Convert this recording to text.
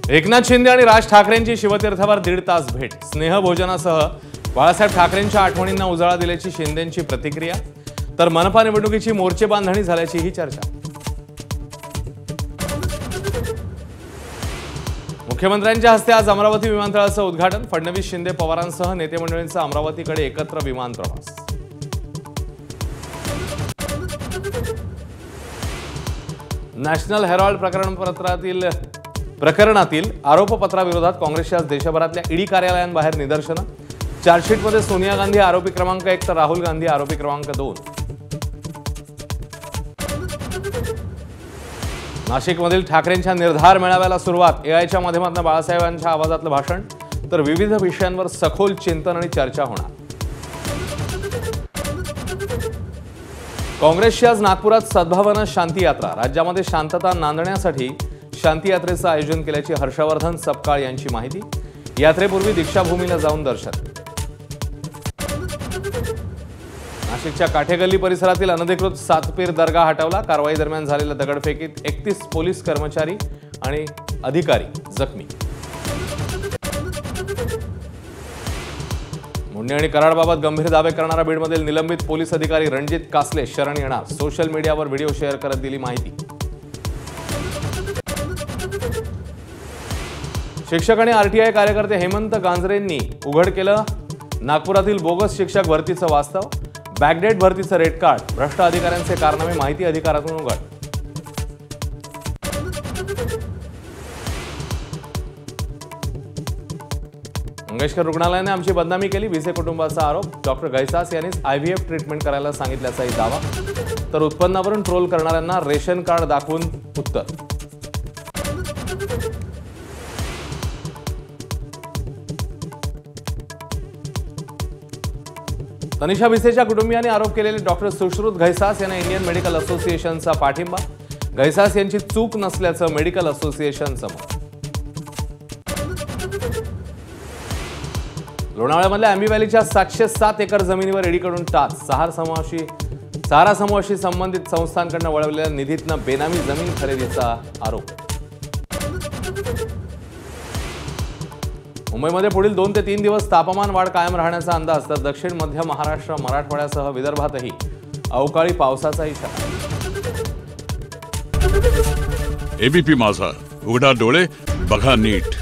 एकनाथ शिंदे आणि राज ठाकरेंची शिवतीर्थावर 1.5 तास भेट। स्नेहभोजनासह बाळासाहेब ठाकरेंच्या आठवणींना उजाळा दिल्याची शिंदेंची प्रतिक्रिया। तर मनपा निवडणुकीची मोर्चे बांधणी झाल्याची ही चर्चा। मुख्यमंत्र्यांच्या हस्ते आज अमरावती विमानतळाचं उद्घाटन। फडणवीस शिंदे पवारांसह नेते मंडळींचा अमरावतीकडे एकत्र विमान प्रवास। नॅशनल हेराल्ड प्रकरणातील आरोपपत्राविरोधात काँग्रेसच्या देशभरातल्या ईडी कार्यालयांबाहेर निदर्शनं। चार्जशीटमध्ये सोनिया गांधी आरोपी क्रमांक 1 तर राहुल गांधी आरोपी क्रमांक 2। नाशिकमधील ठाकरेंच्या निर्धार मेळाव्याला सुरुवात। एआयच्या माध्यमातून बाळासाहेबांच्या आवाजातलं भाषण तर विविध विषयांवर सखोल चिंतन आणि चर्चा होणार। काँग्रेसची आज नागपुरात सद्भावना शांती यात्रा। राज्यामध्ये शांतता नांदण्यासाठी शांती यात्रेचं आयोजन केल्याची हर्षवर्धन सपकाळ यांची माहिती। यात्रेपूर्वी दीक्षाभूमीला जाऊन दर्शन। नाशिकच्या काठेगल्ली परिसरातील अनधिकृत सातपीर दर्गा हटवला। कारवाई दरम्यान झालेल्या दगडफेकीत 31 पोलीस कर्मचारी आणि अधिकारी जखमी। मुंडे आणि कराडबाबत गंभीर दावे करणारा बीडमधील निलंबित पोलीस अधिकारी रणजित कासले शरण येणार। सोशल मीडियावर व्हिडिओ शेअर करत दिली माहिती। शिक्षक आणि आरटीआय कार्यकर्ते हेमंत गांजरेंनी उघड केलं नागपुरातील बोगस शिक्षक भरतीचं वास्तव। बॅकडेट भरतीचं रेड कार्ड, भ्रष्ट अधिकाऱ्यांचे कारनामे माहिती अधिकारातून उघड। मंगेशकर रुग्णालयाने आमची बदनामी केली, भिसे कुटुंबाचा आरोप। डॉक्टर गैसास यांनीच IVF ट्रीटमेंट करायला सांगितल्याचाही दावा। तर उत्पन्नावरून ट्रोल करणाऱ्यांना रेशन कार्ड दाखवून उत्तर। तनिषा भिसेच्या कुटुंबियांनी आरोप केलेले डॉक्टर सुश्रुत घैसास यांना इंडियन मेडिकल असोसिएशनचा पाठिंबा। घैसास यांची चूक नसल्याचं मेडिकल असोसिएशनचं मत। लोणावळ्यामधल्या आंबी व्हॅलीच्या 707 एकर जमिनीवर ईडीकडून टाच। सहारा समूहाशी संबंधित संस्थांकडून वळवलेल्या निधीतनं बेनामी जमीन खरेदीचा आरोप। मुंबईमध्ये पुढील 2 ते 3 दिवस तापमान वाढ कायम राहण्याचा अंदाज। तर दक्षिण मध्य महाराष्ट्र, मराठवाड्यासह विदर्भातही अवकाळी पावसाचा इशारा। एबीपी माझा, उघडा डोळे बघा नीट।